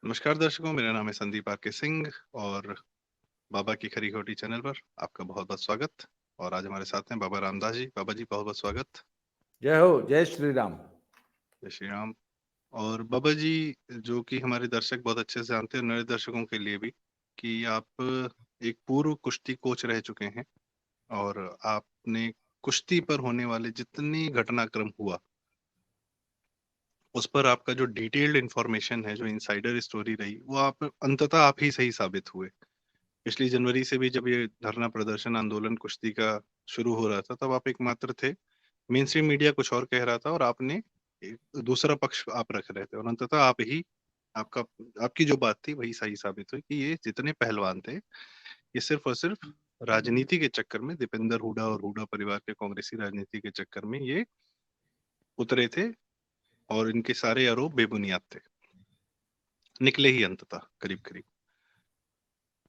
नमस्कार दर्शकों, मेरा नाम है संदीप आके सिंह और बाबा की खरी खोटी चैनल पर आपका बहुत बहुत स्वागत। और आज हमारे साथ हैं बाबा रामदास जी। बाबा जी बहुत बहुत स्वागत। जय हो, जय श्री राम। जय श्री राम। और बाबा जी, जो कि हमारे दर्शक बहुत अच्छे से जानते हैं, नए दर्शकों के लिए भी, कि आप एक पूर्व कुश्ती कोच रह चुके हैं और आपने कुश्ती पर होने वाले जितनी घटनाक्रम हुआ उस पर आपका जो डिटेल्ड इंफॉर्मेशन है, जो इनसाइडर स्टोरी रही, वो अंततः आप ही सही साबित हुए। पिछली जनवरी से भी जब ये धरना प्रदर्शन आंदोलन कुश्ती का शुरू हो रहा था, तब आप एकमात्र थे। मेन स्ट्रीम मीडिया कुछ और कह रहा था और आपने एक दूसरा पक्ष आप रख रहे थे, और अंततः आप ही आपका आपकी जो बात थी वही सही साबित हुई कि ये जितने पहलवान थे, ये सिर्फ और सिर्फ राजनीति के चक्कर में, दीपेंद्र हुडा और हुडा परिवार के कांग्रेसी राजनीति के चक्कर में ये उतरे थे, और इनके सारे आरोप बेबुनियाद थे, निकले ही अंततः करीब करीब।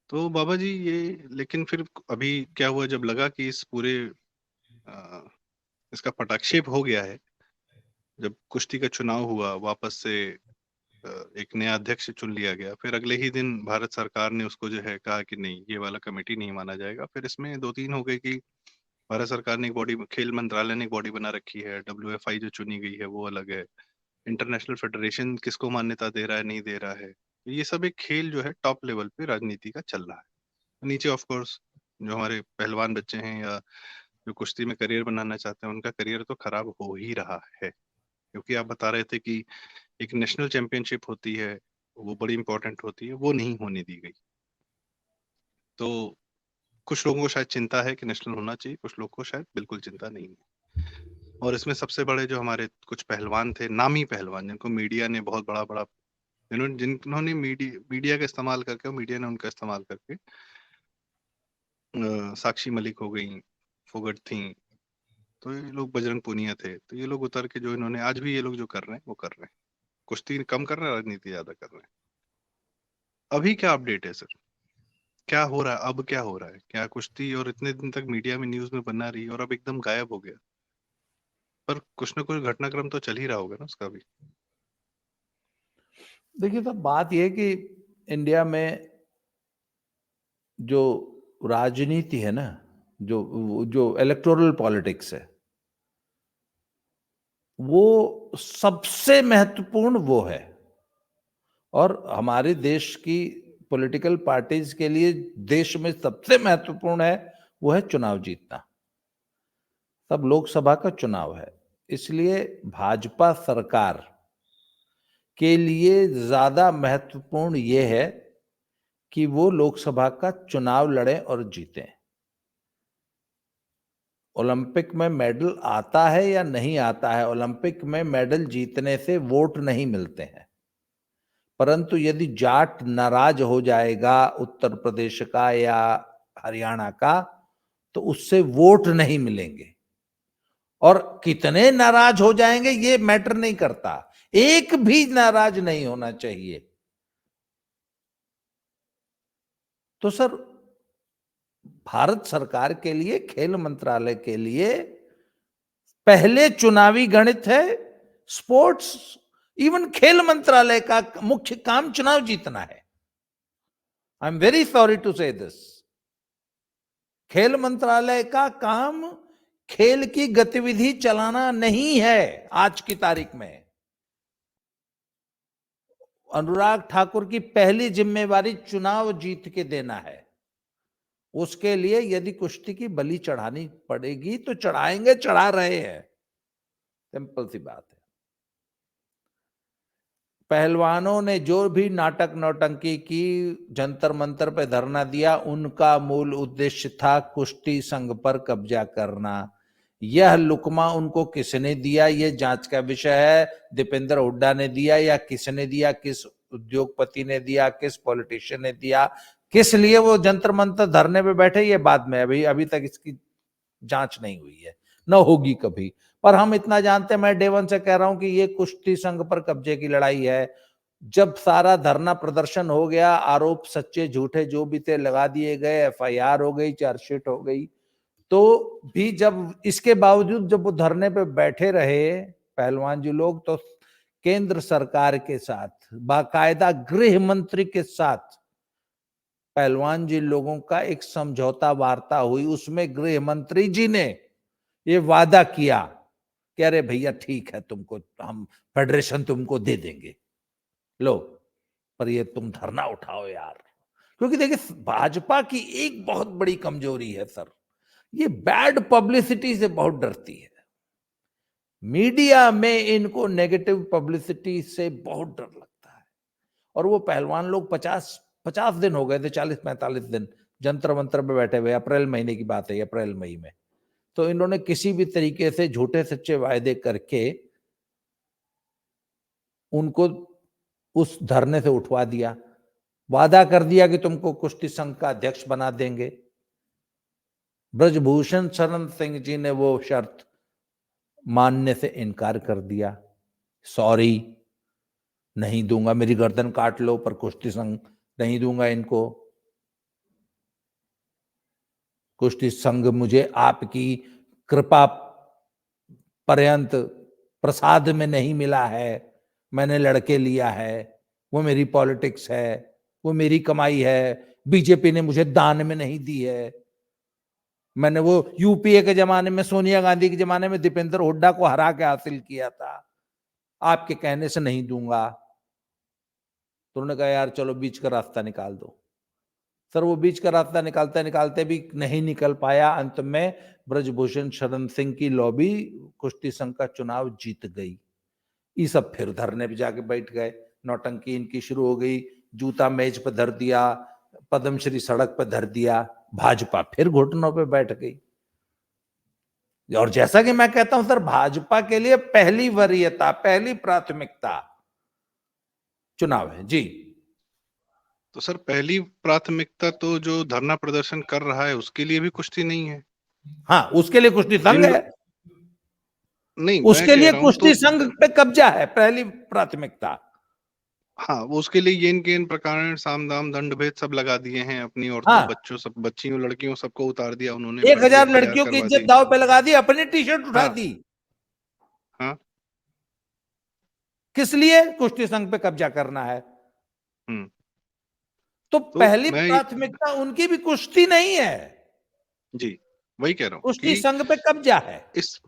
तो बाबा जी, ये लेकिन फिर अभी क्या हुआ, जब लगा कि इस पूरे अ, इसका पटाक्षेप हो गया है, जब कुश्ती का चुनाव हुआ, वापस से अ, एक नया अध्यक्ष चुन लिया गया, फिर अगले ही दिन भारत सरकार ने उसको जो है कहा कि नहीं, ये वाला कमेटी नहीं माना जाएगा। फिर इसमें दो तीन हो गए कि भारत सरकार ने एक बॉडी, खेल मंत्रालय ने एक बॉडी बना रखी है, WFI जो चुनी गई है वो अलग है, इंटरनेशनल फेडरेशन किसको मान्यता दे रहा है नहीं दे रहा है। ये सब एक खेल जो है टॉप लेवल पे राजनीति का चल रहा है। नीचे ऑफ कोर्स जो हमारे पहलवान बच्चे हैं या जो कुश्ती में करियर बनाना चाहते हैं, उनका करियर तो खराब हो ही रहा है, क्योंकि आप बता रहे थे कि एक नेशनल चैंपियनशिप होती है, वो बड़ी इंपॉर्टेंट होती है, वो नहीं होने दी गई। तो कुछ लोगों को शायद चिंता है कि नेशनल होना चाहिए, कुछ लोगों को शायद बिल्कुल चिंता नहीं है। और इसमें सबसे बड़े जो हमारे कुछ पहलवान थे, नामी पहलवान, जिनको मीडिया ने बहुत बड़ा बड़ा, जिन्होंने मीडिया का इस्तेमाल करके, और मीडिया ने उनका इस्तेमाल करके, साक्षी मलिक हो गई, फोगट थी, तो ये लोग, बजरंग पूनिया थे, तो ये लोग उतर के जो इन्होंने, आज भी ये लोग जो कर रहे हैं वो कर रहे हैं, कुश्ती कम कर रहे हैं, राजनीति ज्यादा कर रहे हैं। अभी क्या अपडेट है सर? क्या हो रहा है अब? क्या हो रहा है? क्या कुश्ती और इतने दिन तक मीडिया में न्यूज में बना रही और अब एकदम गायब हो गया? पर कुछ ना कुछ घटनाक्रम तो चल ही रहा होगा ना उसका भी। देखिए, तो बात यह है कि इंडिया में जो राजनीति है ना, जो जो इलेक्टोरल पॉलिटिक्स है, वो सबसे महत्वपूर्ण वो है। और हमारे देश की पॉलिटिकल पार्टीज के लिए देश में सबसे महत्वपूर्ण है, वो है चुनाव जीतना। तब लोकसभा का चुनाव है, इसलिए भाजपा सरकार के लिए ज्यादा महत्वपूर्ण ये है कि वो लोकसभा का चुनाव लड़े और जीतें। ओलंपिक में मेडल आता है या नहीं आता है, ओलंपिक में मेडल जीतने से वोट नहीं मिलते हैं। परंतु यदि जाट नाराज हो जाएगा उत्तर प्रदेश का या हरियाणा का, तो उससे वोट नहीं मिलेंगे। और कितने नाराज हो जाएंगे ये मैटर नहीं करता, एक भी नाराज नहीं होना चाहिए। तो सर, भारत सरकार के लिए, खेल मंत्रालय के लिए पहले चुनावी गणित है स्पोर्ट्स। इवन खेल मंत्रालय का मुख्य काम चुनाव जीतना है। I am very sorry to say this. खेल मंत्रालय का काम खेल की गतिविधि चलाना नहीं है। आज की तारीख में अनुराग ठाकुर की पहली जिम्मेवारी चुनाव जीत के देना है। उसके लिए यदि कुश्ती की बलि चढ़ानी पड़ेगी तो चढ़ाएंगे, चढ़ा रहे हैं। सिंपल सी बात है। पहलवानों ने जो भी नाटक नौटंकी की, जंतर मंतर पे धरना दिया, उनका मूल उद्देश्य था कुश्ती संघ पर कब्जा करना। यह लुकमा उनको किसने दिया, ये जांच का विषय है। दीपेंद्र हुड्डा ने दिया या किसने दिया, किस उद्योगपति ने दिया, किस पॉलिटिशियन ने दिया, किस लिए वो जंतर मंतर धरने पे बैठे, ये बाद में, अभी तक इसकी जांच नहीं हुई है, न होगी कभी। पर हम इतना जानते हैं, मैं डे वन से कह रहा हूं कि ये कुश्ती संघ पर कब्जे की लड़ाई है। जब सारा धरना प्रदर्शन हो गया, आरोप सच्चे झूठे जो भी थे लगा दिए गए, FIR हो गई, चार्जशीट हो गई, तो भी जब इसके बावजूद जब वो धरने पे बैठे रहे पहलवान जी लोग, तो केंद्र सरकार के साथ, बाकायदा गृह मंत्री के साथ पहलवान जी लोगों का एक समझौता वार्ता हुई। उसमें गृह मंत्री जी ने ये वादा किया कि अरे भैया ठीक है, तुमको हम फेडरेशन तुमको दे देंगे, लो, पर ये तुम धरना उठाओ यार। क्योंकि देखिए, भाजपा की एक बहुत बड़ी कमजोरी है सर, ये बैड पब्लिसिटी से बहुत डरती है। मीडिया में इनको नेगेटिव पब्लिसिटी से बहुत डर लगता है। और वो पहलवान लोग 50 दिन हो गए थे, 40-45 दिन जंतर मंतर पे बैठे हुए, अप्रैल महीने की बात है, अप्रैल मई में। तो इन्होंने किसी भी तरीके से झूठे सच्चे वायदे करके उनको उस धरने से उठवा दिया। वादा कर दिया कि तुमको कुश्ती संघ का अध्यक्ष बना देंगे। ब्रजभूषण शरण सिंह जी ने वो शर्त मानने से इनकार कर दिया। सॉरी, नहीं दूंगा, मेरी गर्दन काट लो, पर कुश्ती संघ नहीं दूंगा इनको। कुश्ती संघ मुझे आपकी कृपा पर्यंत प्रसाद में नहीं मिला है, मैंने लड़के लिया है, वो मेरी पॉलिटिक्स है, वो मेरी कमाई है, बीजेपी ने मुझे दान में नहीं दी है। मैंने वो यूपीए के जमाने में, सोनिया गांधी के जमाने में दीपेंद्र हुड्डा को हरा के हासिल किया था, आपके कहने से नहीं दूंगा। तो उन्होंने कहा यार चलो बीच का रास्ता निकाल दो। सर वो बीच का रास्ता निकालते निकालते भी नहीं निकल पाया। अंत में ब्रजभूषण शरण सिंह की लॉबी कुश्ती संघ का चुनाव जीत गई। ये सब फिर धरने पे जाके बैठ गए, नौटंकी इनकी शुरू हो गई, जूता मेज पर धर दिया, पद्मश्री सड़क पर धर दिया, भाजपा फिर घुटनों पे बैठ गई। और जैसा कि मैं कहता हूं सर, भाजपा के लिए पहली वरीयता, पहली प्राथमिकता चुनाव है जी। तो सर पहली प्राथमिकता तो जो धरना प्रदर्शन कर रहा है उसके लिए भी कुश्ती नहीं है। हाँ, उसके लिए कुश्ती संघ जिन है, नहीं, मैं उसके कह लिए रहा हूं कुश्ती तो संघ पे कब्जा है, पहली प्राथमिकता। हाँ, वो उसके लिए येन केन प्रकरण, साम दाम दंड भेद सब लगा दिए हैं, अपनी औरतों हाँ, बच्चों सब, बच्चियों लड़कियों सबको उतार दिया उन्होंने, 1000 एफआईआर लड़कियों की करवा इज्जत दी। दांव पे लगा दी, अपनी टी शर्ट उठा हाँ दी। हाँ। किस लिए? कुश्ती संघ पे कब्जा करना है। हम्म। तो तो पहली मैं प्राथमिकता उनकी भी कुश्ती नहीं है, जी वही कह रहा हूँ कुश्ती कि संघ पे कब्जा है। इस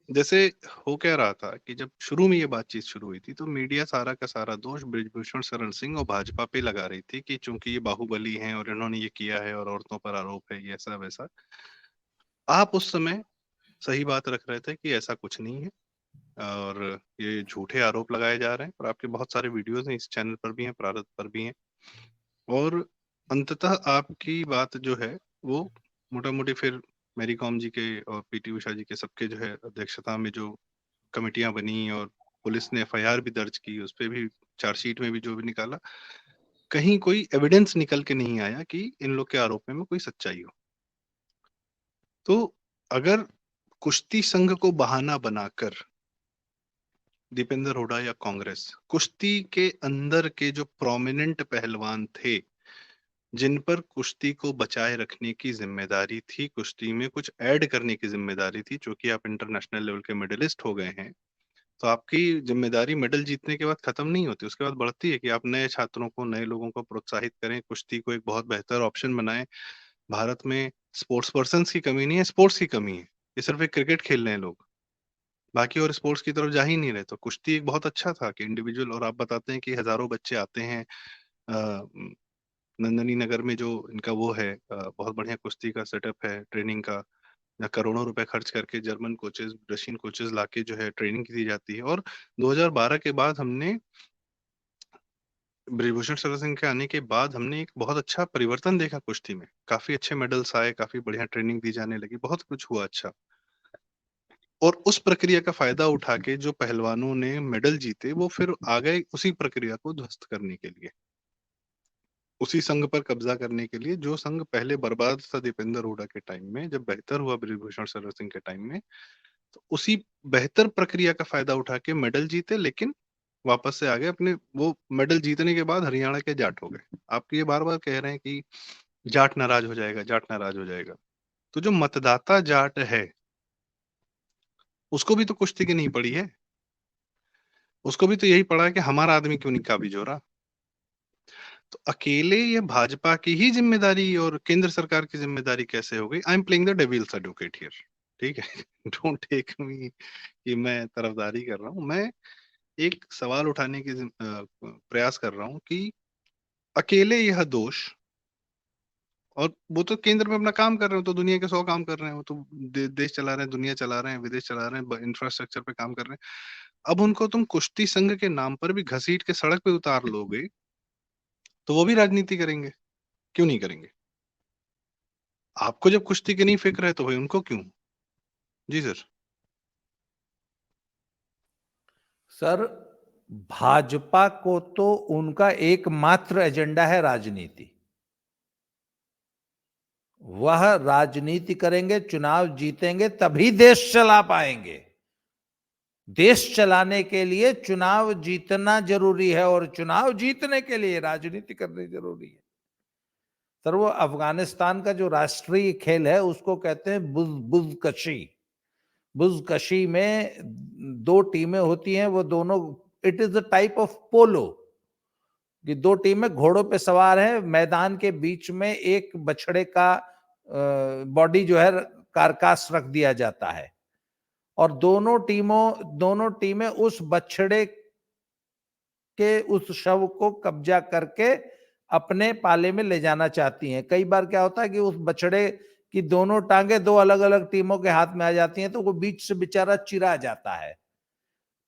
जैसे हो क्या रहा था कि जब शुरू में ये बातचीत शुरू हुई थी तो मीडिया सारा का सारा दोष बृजभूषण शरण सिंह और भाजपा पे लगा रही थी कि चूंकि ये बाहुबली हैं और इन्होंने ये किया है और औरतों पर आरोप है, ये ऐसा वैसा। आप उस समय सही बात रख रहे थे कि ऐसा कुछ नहीं है और ये झूठे आरोप लगाए जा रहे हैं, और आपके बहुत सारे वीडियोस हैं, इस चैनल पर भी हैं, प्रारंभ पर भी हैं। और अंततः आपकी बात जो है वो मोटा मोटी फिर मैरी कॉम जी के और पीटी उषा जी के सबके जो है अध्यक्षता में जो कमेटियां बनी और पुलिस ने एफआईआर भी दर्ज की, उस पर भी चार्जशीट में भी जो भी निकाला, कहीं कोई एविडेंस निकल के नहीं आया कि इन लोग के आरोप में कोई सच्चाई हो। तो अगर कुश्ती संघ को बहाना बनाकर दीपेंद्र हुड्डा या कांग्रेस कुश्ती के अंदर के जो प्रोमिनेंट पहलवान थे, जिन पर कुश्ती को बचाए रखने की जिम्मेदारी थी, कुश्ती में कुछ ऐड करने की जिम्मेदारी थी, क्योंकि आप इंटरनेशनल लेवल के मेडलिस्ट हो गए हैं, तो आपकी जिम्मेदारी मेडल जीतने के बाद खत्म नहीं होती, उसके बाद बढ़ती है कि आप नए छात्रों को, नए लोगों को प्रोत्साहित करें, कुश्ती को एक बहुत बेहतर ऑप्शन बनाएं। भारत में स्पोर्ट्स पर्सन की कमी नहीं है, स्पोर्ट्स की कमी है। ये सिर्फ एक क्रिकेट खेल रहे हैं लोग, बाकी और स्पोर्ट्स की तरफ जा ही नहीं रहे। तो कुश्ती एक बहुत अच्छा था कि इंडिविजुअल, और आप बताते हैं कि हजारों बच्चे आते हैं नंदनी नगर में, जो इनका वो है बहुत बढ़िया कुश्ती का सेटअप है ट्रेनिंग का, या करोड़ों रुपए खर्च करके जर्मन कोचेस, रशियन कोचेस लाके जो है ट्रेनिंग दी जाती है। और 2012 के बाद हमने, ब्रिजभूषण शरण सिंह के आने के बाद हमने एक बहुत अच्छा परिवर्तन देखा कुश्ती में, काफी अच्छे मेडल्स आए, काफी बढ़िया ट्रेनिंग दी जाने लगी, बहुत कुछ हुआ अच्छा। और उस प्रक्रिया का फायदा उठा के जो पहलवानों ने मेडल जीते, वो फिर आ गए उसी प्रक्रिया को ध्वस्त करने के लिए, उसी संघ पर कब्जा करने के लिए, जो संघ पहले बर्बाद था दीपेंद्र हुड्डा के टाइम में, जब बेहतर हुआ ब्रिजभूषण शरण सिंह के टाइम में, तो उसी बेहतर प्रक्रिया का फायदा उठा के मेडल जीते, लेकिन वापस से आ गए अपने, वो मेडल जीतने के बाद हरियाणा के जाट हो गए। आप ये बार बार कह रहे हैं कि जाट नाराज हो जाएगा, जाट नाराज हो जाएगा, तो जो मतदाता जाट है उसको भी तो कुश्ती की नहीं पड़ी है, उसको भी तो यही पड़ा है कि हमारा आदमी क्यों नहीं काबिज हो रहा। तो अकेले ये भाजपा की ही जिम्मेदारी और केंद्र सरकार की जिम्मेदारी कैसे हो गई? I am playing the devil's advocate here, ठीक है? डोंट टेक मी कि मैं तरफदारी कर रहा हूं। मैं एक सवाल उठाने की प्रयास कर रहा हूं कि अकेले यह दोष, और वो तो केंद्र में अपना काम कर रहे हो, तो दुनिया के 100 काम कर रहे हैं, वो तो देश चला रहे हैं, दुनिया चला रहे हैं, विदेश चला रहे हैं, इंफ्रास्ट्रक्चर पे काम कर रहे हैं। अब उनको तुम कुश्ती संघ के नाम पर भी घसीट के सड़क पे उतार लोगे, तो वो भी राजनीति करेंगे, क्यों नहीं करेंगे? आपको जब कुश्ती की नहीं फिक्र है तो भाई उनको क्यों? जी सर। सर, भाजपा को तो उनका एकमात्र एजेंडा है राजनीति। वह राजनीति करेंगे, चुनाव जीतेंगे, तभी देश चला पाएंगे। देश चलाने के लिए चुनाव जीतना जरूरी है, और चुनाव जीतने के लिए राजनीति करनी जरूरी है। सर, वो अफगानिस्तान का जो राष्ट्रीय खेल है उसको कहते हैं बुजकशी। बुजकशी में 2 टीमें होती हैं, वो दोनों, it is a type of polo, कि 2 टीमें घोड़ों पे सवार हैं, मैदान के बीच में एक बछड़े का बॉडी जो है कारकास रख दिया जाता है, और दोनों टीमें उस बछड़े के उस शव को कब्जा करके अपने पाले में ले जाना चाहती हैं। कई बार क्या होता है कि उस बछड़े की दोनों टांगे 2 अलग-अलग टीमों के हाथ में आ जाती हैं, तो वो बीच से बेचारा चिरा जाता है।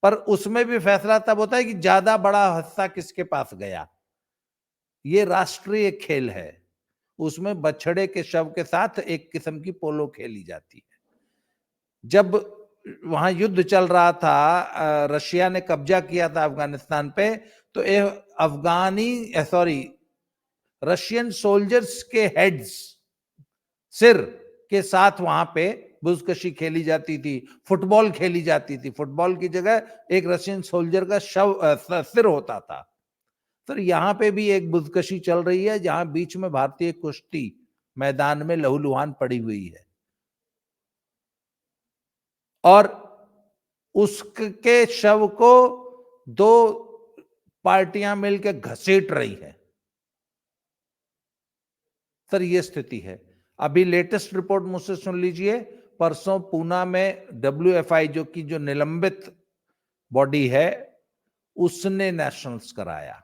पर उसमें भी फैसला तब होता है कि ज्यादा बड़ा हिस्सा किसके पास गया। ये राष्ट्रीय खेल है, उसमें बछड़े के शव के साथ एक किस्म की पोलो खेली जाती है। जब वहां युद्ध चल रहा था, रशिया ने कब्जा किया था अफगानिस्तान पे, तो रशियन सोल्जर्स के हेड्स, सिर के साथ वहां पे बुजकशी खेली जाती थी, फुटबॉल खेली जाती थी। फुटबॉल की जगह एक रशियन सोल्जर का सिर होता था। तो यहां पे भी एक बुजकशी चल रही है, जहां बीच में भारतीय कुश्ती मैदान में लहूलुहान पड़ी हुई है, और उसके शव को 2 पार्टियां मिलकर घसीट रही है। सर, ये स्थिति है। अभी लेटेस्ट रिपोर्ट मुझसे सुन लीजिए। परसों पूना में WFI, जो निलंबित बॉडी है, उसने नेशनल्स कराया।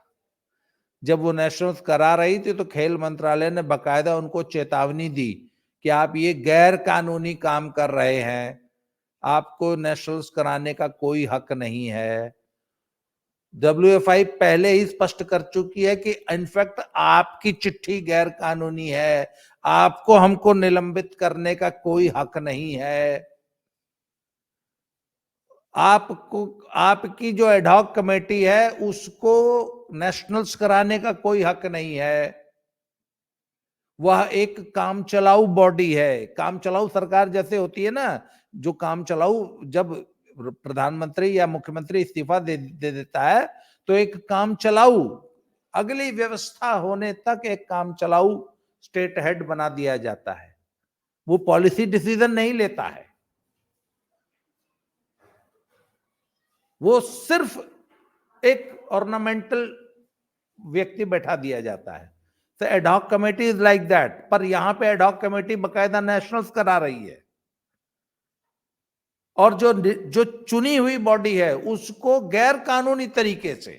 जब वो नेशनल्स करा रही थी तो खेल मंत्रालय ने बकायदा उनको चेतावनी दी कि आप ये गैर कानूनी काम कर रहे हैं, आपको नेशनल्स कराने का कोई हक नहीं है। WFI पहले ही स्पष्ट कर चुकी है कि इनफैक्ट आपकी चिट्ठी गैर कानूनी है, आपको हमको निलंबित करने का कोई हक नहीं है। आपको, आपकी जो एडहॉक कमेटी है उसको नेशनल्स कराने का कोई हक नहीं है। वह एक काम चलाऊ बॉडी है। काम चलाऊ सरकार जैसे होती है ना, जो काम चलाऊ, जब प्रधानमंत्री या मुख्यमंत्री इस्तीफा दे देता है, तो एक काम चलाऊ, अगली व्यवस्था होने तक एक काम चलाऊ स्टेट हेड बना दिया जाता है। वो पॉलिसी डिसीजन नहीं लेता है, वो सिर्फ एक ऑर्नामेंटल व्यक्ति बैठा दिया जाता है। तो ad hoc committee is like that, पर यहां पे एडहॉक कमेटी बकायदा नेशनल्स करा रही है, और जो जो चुनी हुई बॉडी है उसको गैर कानूनी तरीके से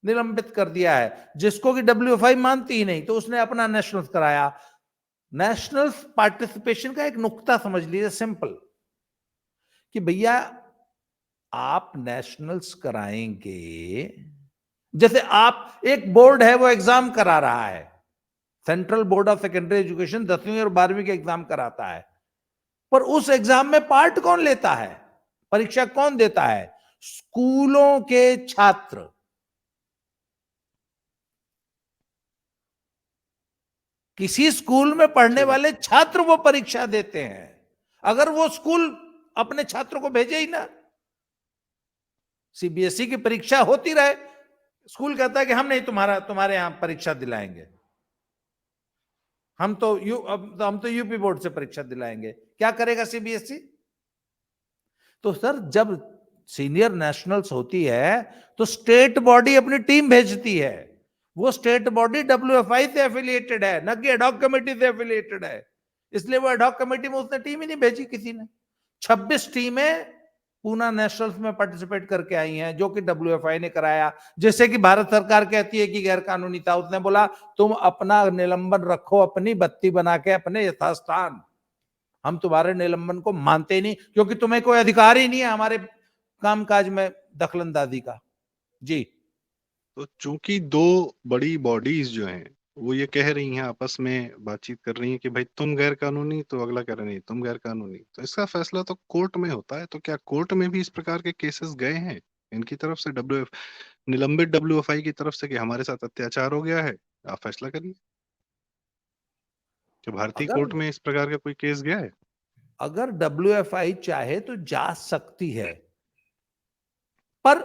निलंबित कर दिया है, जिसको कि WFI मानती ही नहीं, तो उसने अपना नेशनल्स कराया। नेशनल्स पार्टिसिपेशन का एक नुक्ता समझ लीजिए, सिंपल, कि भैया आप नेशनल्स कराएंगे, जैसे आप, एक बोर्ड है वो एग्जाम करा रहा है, central board of secondary education 10वीं और 12वीं के एग्जाम कराता है, पर उस एग्जाम में पार्ट कौन लेता है, परीक्षा कौन देता है? स्कूलों के छात्र। किसी स्कूल में पढ़ने वाले छात्र वो परीक्षा देते हैं। अगर वो स्कूल अपने छात्रों को भेजे ही ना, CBSE की परीक्षा होती रहे, स्कूल कहता है कि हम नहीं तुम्हारे यहां परीक्षा दिलाएंगे, हम तो यूपी बोर्ड से परीक्षा दिलाएंगे, क्या करेगा CBSE? तो सर, जब सीनियर नेशनल्स होती है तो स्टेट बॉडी अपनी टीम भेजती है, वो स्टेट बॉडी WFI से एफिलिएटेड है, न कि एडॉक कमेटी से एफिलिएटेड है। इसलिए वो एडॉक कमेटी में उसने टीम ही नहीं भेजी किसी ने। 26 टीमें पूना नेशनल्स में पार्टिसिपेट करके आई हैं, जो कि WFI ने कराया। जैसे कि भारत सरकार कहती है कि गैर कानूनी था, उसने बोला तुम अपना निलंबन रखो अपनी बत्ती बना के अपने यथास्थान, हम तुम्हारे निलंबन को मानते ही नहीं, क्योंकि तुम्हें कोई अधिकार ही नहीं है हमारे कामकाज में दखलंदाजी का। जी। तो चूंकि दो बड़ी बॉडीज जो हैं वो ये कह रही हैं, आपस में बातचीत कर रही हैं कि भाई तुम गैर कानूनी, तो अगला कह रहा नहीं तुम गैर कानूनी, तो इसका फैसला तो कोर्ट में होता है। तो क्या कोर्ट में भी इस प्रकार के केसेस गए हैं इनकी तरफ से, निलंबित WFI की तरफ से, कि हमारे साथ अत्याचार हो गया है, आप फैसला करिए? क्या भारतीय अगर कोर्ट में इस प्रकार का कोई केस गया है? अगर WFI चाहे तो जा सकती है, पर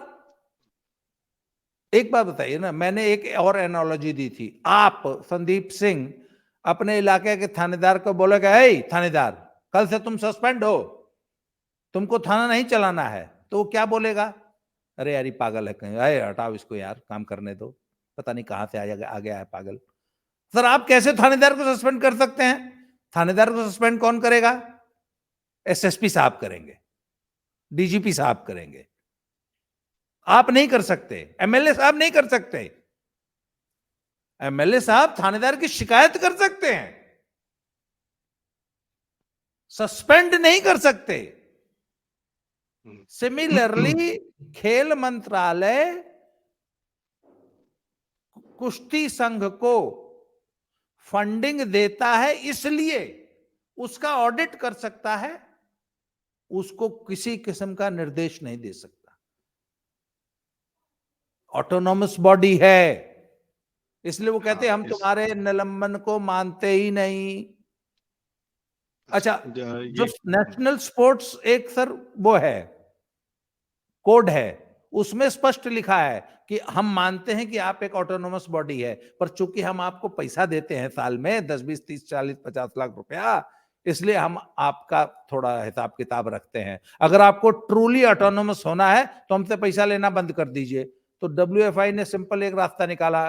एक बात बताइए ना, मैंने एक और एनालॉजी दी थी। आप संदीप सिंह अपने इलाके के थानेदार को बोलेगा, हे थानेदार कल से तुम सस्पेंड हो, तुमको थाना नहीं चलाना है, तो वो क्या बोलेगा? अरे यार ये पागल है कहीं, अरे हटाओ इसको यार, काम करने दो, पता नहीं कहां से आ गया है पागल। सर आप कैसे थानेदार को सस्पेंड कर सकते हैं? थानेदार को सस्पेंड कौन करेगा? SSP साहब करेंगे, DGP साहब करेंगे, आप नहीं कर सकते, MLA साहब नहीं कर सकते। MLA साहब थानेदार की शिकायत कर सकते हैं, सस्पेंड नहीं कर सकते। सिमिलरली खेल मंत्रालय कुश्ती संघ को फंडिंग देता है, इसलिए उसका ऑडिट कर सकता है, उसको किसी किस्म का निर्देश नहीं दे सकता। ऑटोनॉमस बॉडी है, इसलिए वो कहते हैं हम तुम्हारे निलंबन को मानते ही नहीं। अच्छा, जो नेशनल स्पोर्ट्स एक सर वो है कोड है, उसमें स्पष्ट लिखा है कि हम मानते हैं कि आप एक ऑटोनोमस बॉडी है, पर चूंकि हम आपको पैसा देते हैं साल में 10, 20, 30, 40, 50 लाख रुपया, इसलिए हम आपका थोड़ा हिसाब किताब रखते हैं। अगर आपको ट्रूली ऑटोनोमस होना है तो हमसे पैसा लेना बंद कर दीजिए। तो WFI ने सिंपल एक रास्ता निकाला,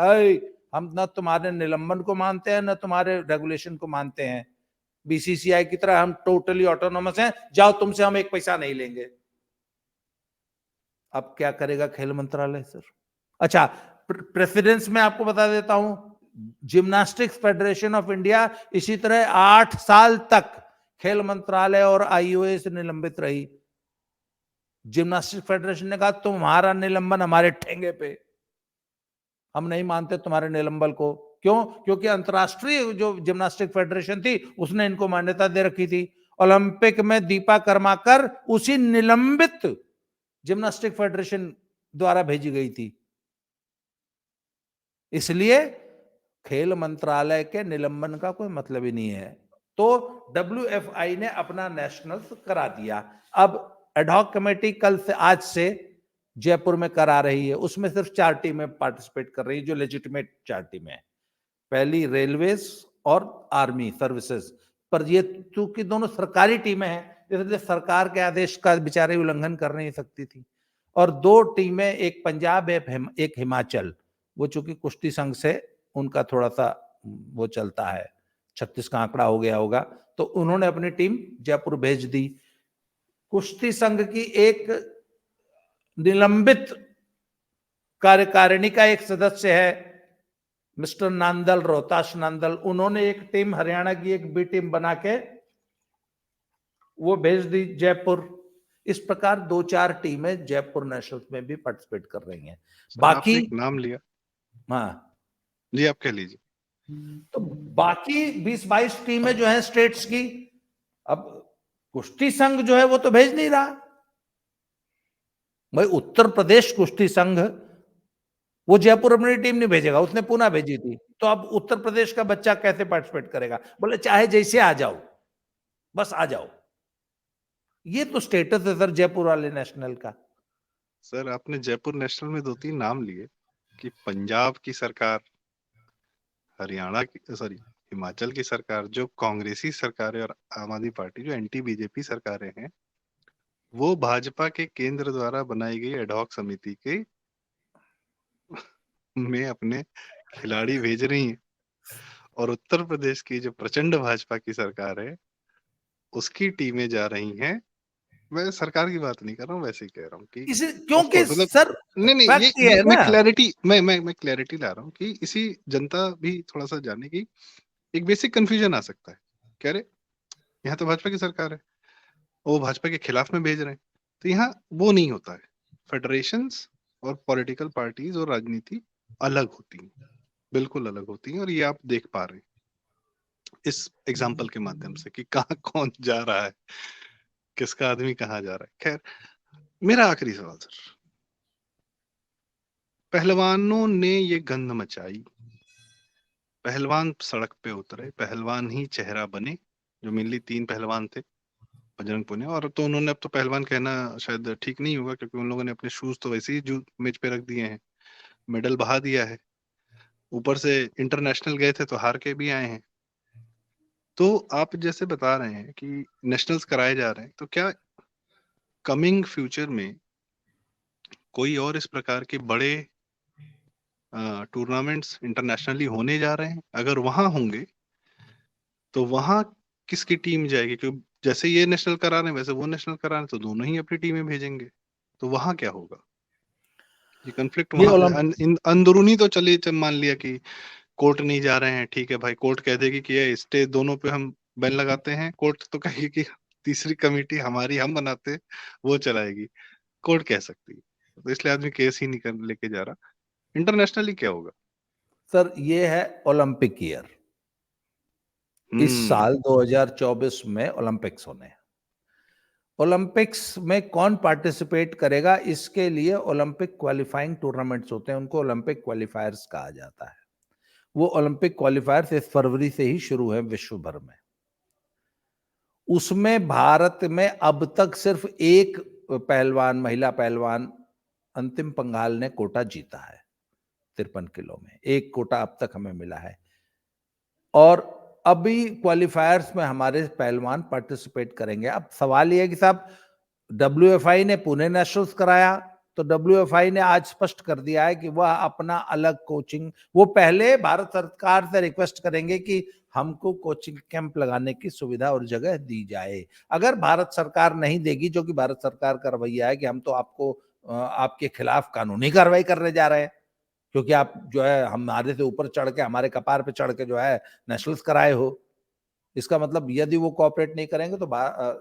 हम न तुम्हारे निलंबन को मानते हैं न तुम्हारे रेगुलेशन को मानते हैं, BCCI की तरह हम टोटली ऑटोनोमस हैं, जाओ तुमसे हम एक पैसा नहीं लेंगे। अब क्या करेगा खेल मंत्रालय सर? अच्छा, प्रेसिडेंस में आपको बता देता हूं, जिम्नास्टिक्स फेडरेशन ऑफ इंडिया इसी तरह 8 साल तक खेल मंत्रालय और IOA से निलंबित रही। जिम्नास्टिक फेडरेशन ने कहा तुम्हारा निलंबन हमारे ठेंगे पे, हम नहीं मानते तुम्हारे निलंबन को। क्यों? क्योंकि अंतरराष्ट्रीय जो जिम्नास्टिक फेडरेशन थी उसने इनको मान्यता दे रखी थी। ओलंपिक में दीपा कर्माकर उसी निलंबित जिम्नास्टिक फेडरेशन द्वारा भेजी गई थी, इसलिए खेल मंत्रालय के निलंबन का कोई मतलब ही नहीं है। तो WFI ने अपना नेशनल करा दिया। अब एडहॉक कमेटी कल से, आज से जयपुर में करा रही है, उसमें सिर्फ 4 टीमें पार्टिसिपेट कर रही है जो लेजिटिमेट 4 टीमें हैं। पहली रेलवेज और आर्मी सर्विसेज, पर ये चूंकि दोनों सरकारी टीमें हैं इसलिए सरकार के आदेश का बेचारे उल्लंघन कर नहीं सकती थी। और 2 टीमें, एक पंजाब एक हिमाचल, वो चूंकि कुश्ती संघ से उनका थोड़ा सा वो चलता है, 36 का आंकड़ा हो गया होगा, तो उन्होंने अपनी टीम जयपुर भेज दी। कुश्ती संघ की एक निलंबित कार्यकारिणी का एक सदस्य है मिस्टर नांदल, रोहताश नांदल, उन्होंने एक टीम, हरियाणा की एक B टीम बना के वो भेज दी जयपुर। इस प्रकार 2-4 टीमें जयपुर नेशनल में भी पार्टिसिपेट कर रही हैं। बाकी एक नाम लिया, हाँ जी आप कह लीजिए। तो बाकी 20-22 टीमें जो हैं स्टेट्स की, अब कुश्ती संघ जो है वो तो भेज नहीं रहा भाई। उत्तर प्रदेश कुश्ती संघ वो जयपुर अपनी टीम नहीं भेजेगा, उसने पुणे भेजी थी, तो अब उत्तर प्रदेश का बच्चा कैसे पार्टिसिपेट करेगा? बोले चाहे जैसे आ जाओ, बस आ जाओ। ये तो स्टेटस है सर जयपुर वाले नेशनल का। सर आपने जयपुर नेशनल में 2-3 नाम लिए कि पंजाब की सरकार, हरियाणा की, सॉरी हिमाचल की सरकार जो कांग्रेसी सरकार है, और आम आदमी पार्टी जो एंटी BJP सरकारें हैं, वो भाजपा के केंद्र द्वारा बनाई गई एडहॉक समिति के में अपने खिलाड़ी भेज रही हैं, और उत्तर प्रदेश की जो प्रचंड भाजपा की सरकार है उसकी टीमें जा रही हैं। मैं सरकार की बात नहीं कर रहा हूँ, वैसे ही कह रहा हूँ कि इसे ऑफ क्योंकि कोर्स मतलब सर नहीं नहीं, फैक्ट ये ये है मैं ना। क्लैरिटी मैं क्लैरिटी ला रहा हूँ कि इसी जनता भी थोड़ा सा जाने की एक बेसिक कंफ्यूजन आ सकता है। कह रहे यहाँ तो भाजपा की सरकार है, वो भाजपा के खिलाफ में भेज रहे हैं, तो यहाँ वो नहीं होता है। फेडरेशंस और पॉलिटिकल पार्टीज और राजनीति अलग होती हैं, बिल्कुल अलग होती हैं, और ये आप देख पा रहे हैं इस एग्जाम्पल के माध्यम से कि कहाँ कौन जा रहा है, किसका आदमी कहाँ जा रहा है। खैर, मेरा आखिरी सवाल सर, पहलवानों ने ये गंध मचाई, पहलवान सड़क पे उतरे, पहलवान ही चेहरा बने, जो मेनली 3 पहलवान थे, बजरंग पुनिया, और तो उन्होंने, अब तो पहलवान कहना शायद ठीक नहीं होगा क्योंकि उन लोगों ने अपने शूज तो वैसे ही जो मेज पे रख दिए हैं, मेडल बहा दिया है, ऊपर से इंटरनेशनल गए थे तो हार के भी आए हैं। तो आप जैसे बता रहे हैं कि नेशनल्स कराए जा रहे हैं, तो क्या कमिंग फ्यूचर में कोई और इस प्रकार के बड़े टूर्नामेंट्स इंटरनेशनली होने जा रहे हैं? अगर वहां होंगे तो वहां किसकी टीम जाएगी? क्योंकि जैसे ये नेशनल करा रहे हैं वैसे वो नेशनल करा रहे हैं, तो दोनों ही अपनी टीमें भेजेंगे, तो वहां क्या होगा? ये कॉन्फ्लिक्ट ये वहां ओलंपिक अंदरूनी तो चलिए मान लिया कि कोर्ट नहीं जा रहे हैं, ठीक है भाई, कोर्ट कह देगी कि ये स्टे दोनों पे हम बैन लगाते हैं, कोर्ट तो कहेगी कि तीसरी कमेटी हमारी, हम बनाते हैं, वो चलाएगी, कोर्ट कह सकती है, तो इसलिए आदमी केस ही नहीं कर लेके जा रहा। इंटरनेशनली क्या होगा? सर ये है ओलंपिक ईयर। इस हम्म। साल 2024 में ओलंपिक्स होने हैं। ओलंपिक्स में कौन पार्टिसिपेट करेगा, इसके लिए ओलंपिक क्वालिफाइंग टूर्नामेंट्स होते हैं, उनको ओलंपिक क्वालिफायर्स कहा जाता है। वो ओलंपिक क्वालिफायर्स इस फरवरी से ही शुरू है विश्व भर में। उसमें भारत में अब तक सिर्फ एक पहलवान, महिला पहलवान अंतिम पंघाल ने कोटा जीता है 53 किलो में, एक कोटा अब तक हमें मिला है। और अभी क्वालिफायर्स में हमारे पहलवान पार्टिसिपेट करेंगे। अब सवाल यह है कि साहब, डब्ल्यूएफआई ने पुणे नेशनल्स कराया, तो डब्ल्यूएफआई ने आज स्पष्ट कर दिया है कि वह अपना अलग कोचिंग, वो पहले भारत सरकार से रिक्वेस्ट करेंगे कि हमको कोचिंग कैंप लगाने की सुविधा और जगह दी जाए। अगर भारत सरकार नहीं देगी, जो कि भारत सरकार का रवैया है कि हम तो आपको आपके खिलाफ कानूनी कार्रवाई करने जा रहे हैं, क्योंकि आप जो है हमारे से ऊपर चढ़ के, हमारे कपार पे चढ़ के जो है नेशनल्स कराए हो, इसका मतलब यदि वो कोऑपरेट नहीं करेंगे तो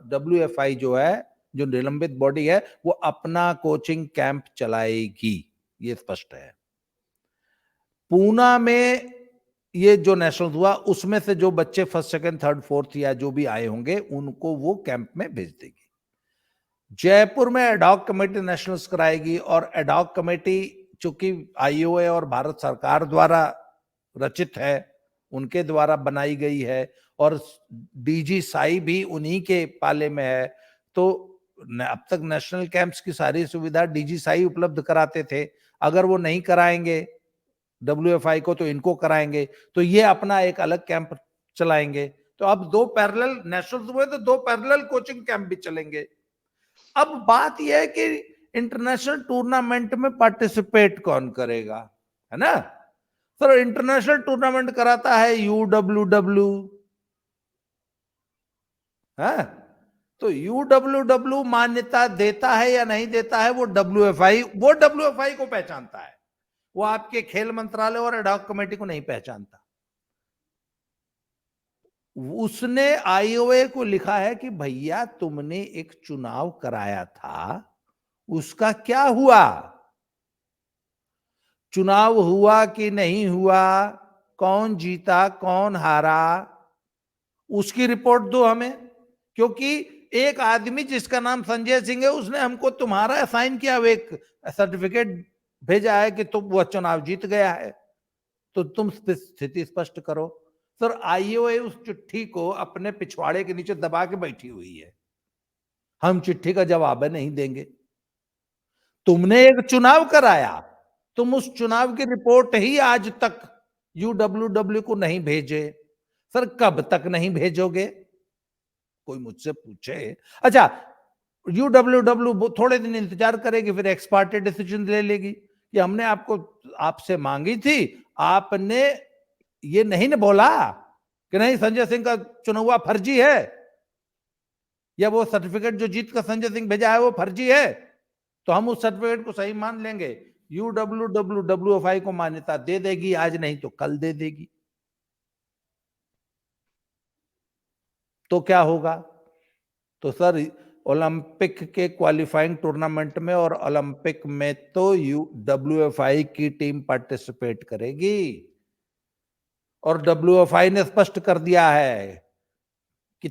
डब्ल्यूएफआई जो है, जो निलंबित बॉडी है, वो अपना कोचिंग कैंप चलाएगी, ये स्पष्ट है। पूना में ये जो नेशनल हुआ, उसमें से जो बच्चे फर्स्ट सेकंड थर्ड फोर्थ या जो भी आए होंगे, उनको वो कैंप में भेज देगी। जयपुर में एडहॉक कमेटी नेशनल्स कराएगी, और एडहॉक कमेटी चूंकि आईओए और भारत सरकार द्वारा रचित है, उनके द्वारा बनाई गई है, और डीजी साई भी उन्हीं के पाले में है, तो अब तक नेशनल कैंप्स की सारी सुविधा डीजी साई उपलब्ध कराते थे। अगर वो नहीं कराएंगे डब्ल्यूएफआई को, तो इनको कराएंगे, तो ये अपना एक अलग कैंप चलाएंगे। तो अब 2 पैरेलल नेशनल्स हुए, तो 2 पैरेलल कोचिंग कैंप भी चलेंगे। अब बात यह है कि इंटरनेशनल टूर्नामेंट में पार्टिसिपेट कौन करेगा, है ना। सर इंटरनेशनल टूर्नामेंट कराता है यूडब्ल्यूडब्ल्यू, है, तो यूडब्ल्यूडब्ल्यू मान्यता देता है या नहीं देता है, वो डब्ल्यूएफआई को पहचानता है, वो आपके खेल मंत्रालय और एडहॉक कमेटी को नहीं पहचानता। उसने आईओए को लिखा है कि भैया तुमने एक चुनाव कराया था, उसका क्या हुआ, चुनाव हुआ कि नहीं हुआ, कौन जीता कौन हारा, उसकी रिपोर्ट दो हमें। क्योंकि एक आदमी जिसका नाम संजय सिंह है, उसने हमको तुम्हारा असाइन किया, एक सर्टिफिकेट भेजा है कि तुम वह चुनाव जीत गया है, तो तुम स्थिति स्पष्ट करो। सर आईओए उस चिट्ठी को अपने पिछवाड़े के नीचे दबा के बैठी हुई है, हम चिट्ठी का जवाब नहीं देंगे। तुमने एक चुनाव कराया, तुम उस चुनाव की रिपोर्ट ही आज तक यूडब्ल्यूडब्ल्यू को नहीं भेजे। सर कब तक नहीं भेजोगे, कोई मुझसे पूछे। अच्छा, UWW थोड़े दिन इंतजार करेगी, फिर एक्स पार्टी डिसीजन ले लेगी कि हमने आपसे मांगी थी, आपने ये नहीं ना बोला कि नहीं संजय सिंह का चुना हुआ फर्जी है, या वो सर्टिफिकेट जो जीत का संजय सिंह भेजा है वो फर्जी है, तो हम उस सर्टिफिकेट को सही मान लेंगे। UWW को मान्यता दे देगी, आज नहीं तो कल दे देगी। तो क्या होगा? तो सर ओलंपिक के क्वालिफाइंग टूर्नामेंट में और ओलंपिक में तो WFI की टीम पार्टिसिपेट करेगी, और WFI ने स्पष्ट कर दिया है कि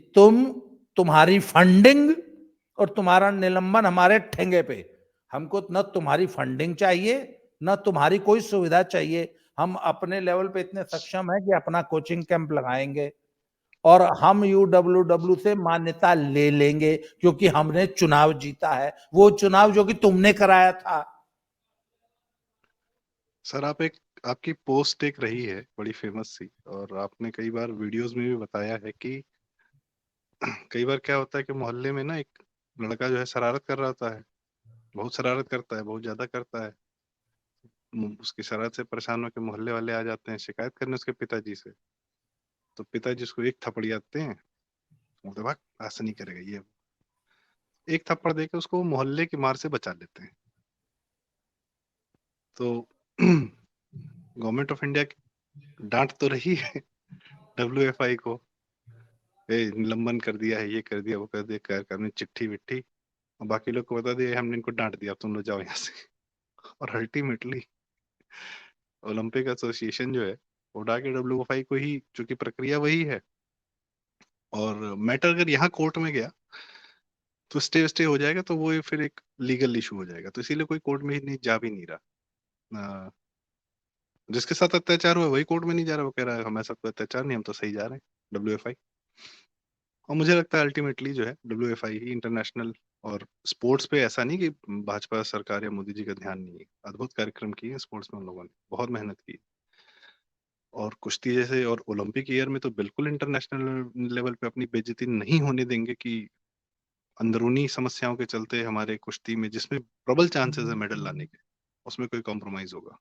तुम्हारी फंडिंग और तुम्हारा निलंबन हमारे ठेंगे पे। हमको न तुम्हारी फंडिंग चाहिए, न तुम्हारी कोई सुविधा चाहिए। हम अपने लेवल पे इतने सक्षम है कि अपना कोचिंग कैंप लगाएंगे और हम UWW से मान्यता ले लेंगे, क्योंकि हमने चुनाव जीता है, वो चुनाव जो कि तुमने कराया था। सर आपकी पोस्ट एक रही है बड़ी फेमस सी, और आपने कई बार वीडियोस में भी बताया है कि कई बार क्या होता है कि मोहल्ले में ना एक लड़का जो है शरारत कर रहा होता है, बहुत शरारत करता है, बहुत ज्यादा करता है। उसकी शरारत से परेशान होकर मोहल्ले वाले आ जाते हैं शिकायत करने उसके पिताजी से। तो पिताजी उसको एक थपड़ियाते हैं, बोलते भाग, आज से नहीं करेगा ये। एक थप्पड़ देके उसको मोहल्ले की मार से बचा लेते हैं। तो गवर्नमेंट ऑफ इंडिया डांट तो रही है WFI को, निलंबन कर दिया है, ये कर दिया, वो कर दिया, कर हमने चिट्ठी विट्ठी, और बाकी लोग को बता दिया हमने इनको डांट दिया, अब तुम लोग जाओ यहाँ से। और अल्टीमेटली ओलंपिक एसोसिएशन जो है वो उड़ा के WFI को ही, चूंकि प्रक्रिया वही है, और मैटर अगर यहाँ कोर्ट में गया तो स्टे स्टे हो जाएगा, तो वो फिर एक लीगल इशू हो जाएगा, तो इसीलिए कोई कोर्ट में नहीं जा भी नहीं रहा। जिसके साथ अत्याचार हुआ वही कोर्ट में नहीं जा रहा, वो कह रहा है हमारे साथ कोई अत्याचार नहीं, हम तो सही जा रहे हैं WFI। और मुझे लगता है अल्टीमेटली जो है WFI ही इंटरनेशनल, और स्पोर्ट्स पे ऐसा नहीं कि भाजपा सरकार या मोदी जी का ध्यान नहीं है, अद्भुत कार्यक्रम किए हैं स्पोर्ट्स में, उन लोगों ने बहुत मेहनत की। और कुश्ती जैसे और ओलंपिक ईयर में तो बिल्कुल इंटरनेशनल लेवल पे अपनी बेइज्जती नहीं होने देंगे कि अंदरूनी समस्याओं के चलते हमारे कुश्ती में, जिसमें प्रबल चांसेस है मेडल लाने के, उसमें कोई कॉम्प्रोमाइज होगा।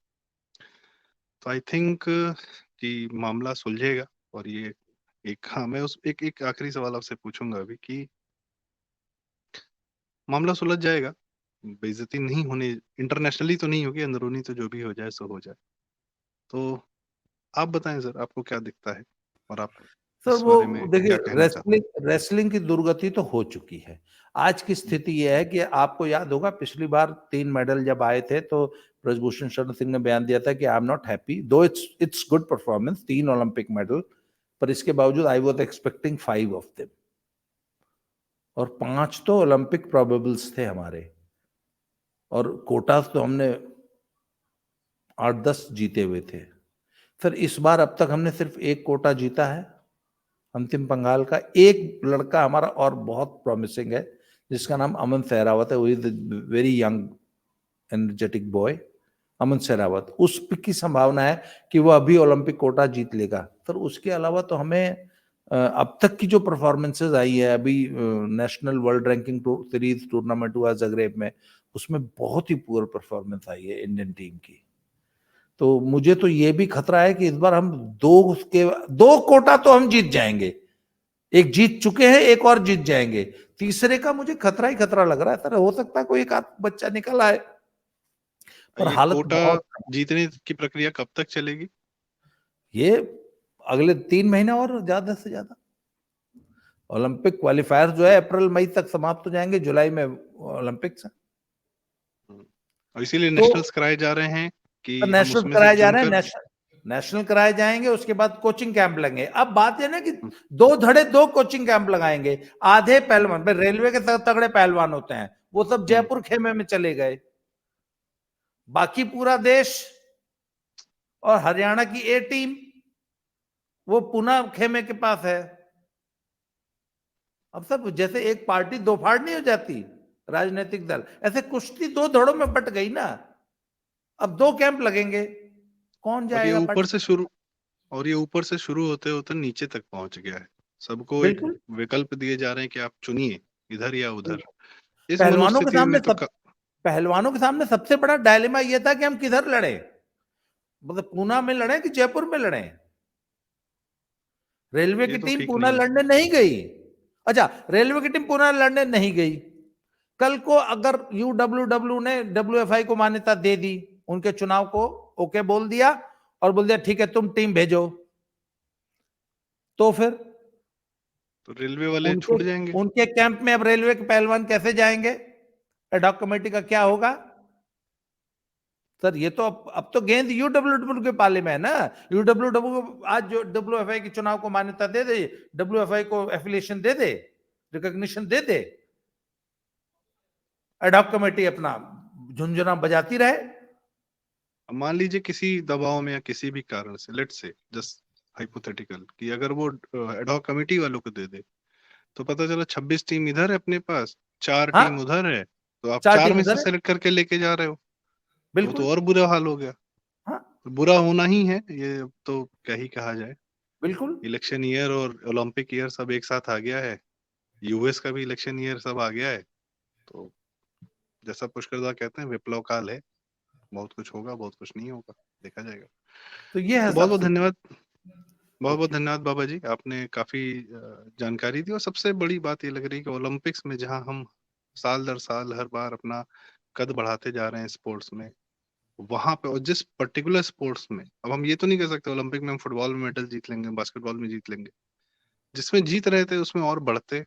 तो आई थिंक कि मामला सुलझेगा। और ये एक, हाँ मैं उस एक आखिरी सवाल आपसे पूछूंगा अभी कि मामला सुलझ जाएगा, बेइज्जती नहीं होने, इंटरनेशनली तो नहीं होगी, अंदरूनी तो जो भी हो जाए सो हो जाए। तो आप बताएं सर, आपको क्या दिखता है, और आप सर इस वो बारे में देखिए, क्या कहना चाहते रेसलिंग की दुर्गति तो हो चुकी है। आज की हैं? स्थिति यह है कि आपको याद होगा पिछली बार 3 मेडल जब आए थे तो ब्रजभूषण शरण सिंह ने बयान दिया था कि आई एम नॉट हैप्पी दो it's good performance, 3 Olympic medal, पर इसके बावजूद I was expecting 5 of them, और 5 तो ओलंपिक प्रोबेबल्स थे हमारे, और कोटास तो हमने 8-10 जीते हुए थे। सर इस बार अब तक हमने सिर्फ एक कोटा जीता है, अंतिम पंगाल का। एक लड़का हमारा और बहुत प्रॉमिसिंग है जिसका नाम अमन सहरावत है, वो is very young energetic boy, Aman Sehrawat. उस की संभावना है कि वो अभी ओलंपिक कोटा जीत लेगा। सर उसके अलावा तो हमें अब तक की जो परफॉर्मेंसेज आई है, अभी national world ranking series tournament हुआ जगरेब में, उसमें बहुत ही पुअर परफॉर्मेंस आई है इंडियन टीम की। तो मुझे तो ये भी खतरा है कि इस बार हम 2 कोटा तो हम जीत जाएंगे, एक जीत चुके हैं, एक और जीत जाएंगे, तीसरे का मुझे खतरा ही खतरा लग रहा है। सर हो सकता है कोई एक आध बच्चा निकल आए, पर ये हालत कोटा बहुत, जीतने की प्रक्रिया कब तक चलेगी? ये अगले 3 महीने और ज्यादा से ज्यादा। ओलंपिक क्वालिफायर जो है अप्रैल मई तक समाप्त हो जाएंगे, जुलाई में ओलंपिक्स है। और इसीलिए तो नेशनल्स कराए जा रहे हैं कि हम नेशनल उसमें से कराए जा रहे हैं, चुनकर। नेशनल कराए जाएंगे, उसके बाद कोचिंग कैंप लगेंगे। अब बात है ना कि 2 धड़े 2 कोचिंग कैंप लगाएंगे। आधे पहलवान, रेलवे के तगड़े पहलवान होते हैं, वो सब जयपुर खेमे में चले गए, बाकी पूरा देश और हरियाणा की ए टीम वो पुणे खेमे के पास है। अब सब जैसे एक पार्टी 2 फाड़ नहीं हो जाती राजनीतिक दल, ऐसे कुश्ती 2 धड़ों में बट गई ना। अब 2 कैंप लगेंगे, कौन और ये जाएगा ऊपर से पार्टिसिपेट? शुरू और ये ऊपर से शुरू होते होते नीचे तक पहुंच गया है। सबको एक बिल्कुल विकल्प दिए जा रहे हैं कि आप चुनिए, इधर या उधर। इस पहलवानों के मनोस्थिति सामने में तो पहलवानों के सामने सबसे बड़ा डायलेमा यह था कि हम किधर लड़े, मतलब पूना में लड़े कि जयपुर में लड़े। रेलवे ये की तो टीम ठीक पूना नहीं है। लड़ने नहीं गई। अच्छा, रेलवे की टीम पूना लड़ने नहीं गई। कल को अगर यूडब्ल्यूडब्ल्यू ने डब्ल्यूएफआई को मान्यता दे दी, उनके चुनाव को ओके बोल दिया और बोल दिया ठीक है तुम टीम भेजो, तो फिर तो रेलवे वाले उनके छूट जाएंगे। उनके कैंप में अब रेलवे के पहलवान कैसे जाएंगे? एडॉक कमेटी का क्या होगा? सर ये तो अब तो गेंद यूडब्ल्यूडब्ल्यू के पाले में है ना। यूडब्ल्यूडब्ल्यू आज जो डब्ल्यूएफआई के चुनाव को मान्यता दे दे, डब्ल्यूएफआई को एफिलिएशन दे दे, रिकॉग्निशन दे दे, एडॉक कमेटी अपना झुंझुना बजाती रहे। अब मान लीजिए किसी दबाव में या किसी भी कारण से, लेट्स से जस्ट हाइपोथेटिकल, कि अगर वो एडहॉक कमेटी वालों को दे दे, तो पता चला 26 टीम इधर है अपने पास, 4 हाँ, टीम उधर है, तो आप 4 4 टीम में से उधर है, सेलेक्ट करके लेके जा रहे हो, तो बिल्कुल। और बुरा हाल हो गया। हाँ, तो बुरा होना ही है ये, अब तो क्या ही कहा जाए। बिल्कुल। इलेक्शन ईयर और ओलंपिक ईयर सब एक साथ आ गया है, यूएस का भी इलेक्शन ईयर सब आ गया है, तो जैसा पुष्करदा कहते हैं विप्लव काल है, बहुत कुछ होगा, बहुत कुछ नहीं होगा, देखा जाएगा। तो ये है तो बहुत बहुत सबसे। धन्यवाद, बहुत बहुत ओके। धन्यवाद बाबा जी, आपने काफी जानकारी दी। और सबसे बड़ी बात ये लग रही है कि ओलंपिक्स में जहां हम साल दर साल हर बार अपना कद बढ़ाते जा रहे हैं स्पोर्ट्स में, वहां पे और जिस पर्टिकुलर स्पोर्ट्स में, अब हम ये तो नहीं कह सकते ओलंपिक में हम फुटबॉल में मेडल जीत लेंगे, बास्केटबॉल में जीत लेंगे, जिसमें जीत रहे थे उसमें और बढ़ते,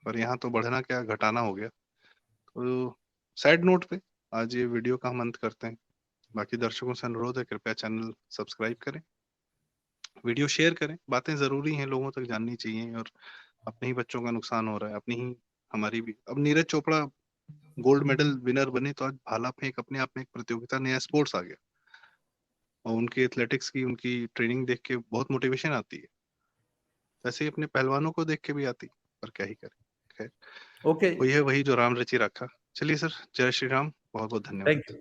और यहाँ तो बढ़ना क्या घटाना हो गया। तो सैड नोट पे आज ये वीडियो का हम अंत करते हैं। बाकी दर्शकों से अनुरोध है कृपया चैनल सब्सक्राइब करें, वीडियो शेयर करें, बातें जरूरी हैं, लोगों तक जाननी चाहिए, और अपने ही बच्चों का नुकसान हो रहा है, अपनी ही हमारी भी। अब Neeraj Chopra gold medal winner बने तो आज भाला फेंक अपने आप में एक प्रतियोगिता, नया स्पोर्ट्स आ गया, और उनकी एथलेटिक्स की उनकी ट्रेनिंग देख के बहुत मोटिवेशन आती है, वैसे ही अपने पहलवानों को देख के भी आती, पर क्या ही करें। खैर, ओके, वही है वही जो राम रचि रखा। चलिए सर, जय श्री राम, बहुत बहुत धन्यवाद। Thank you.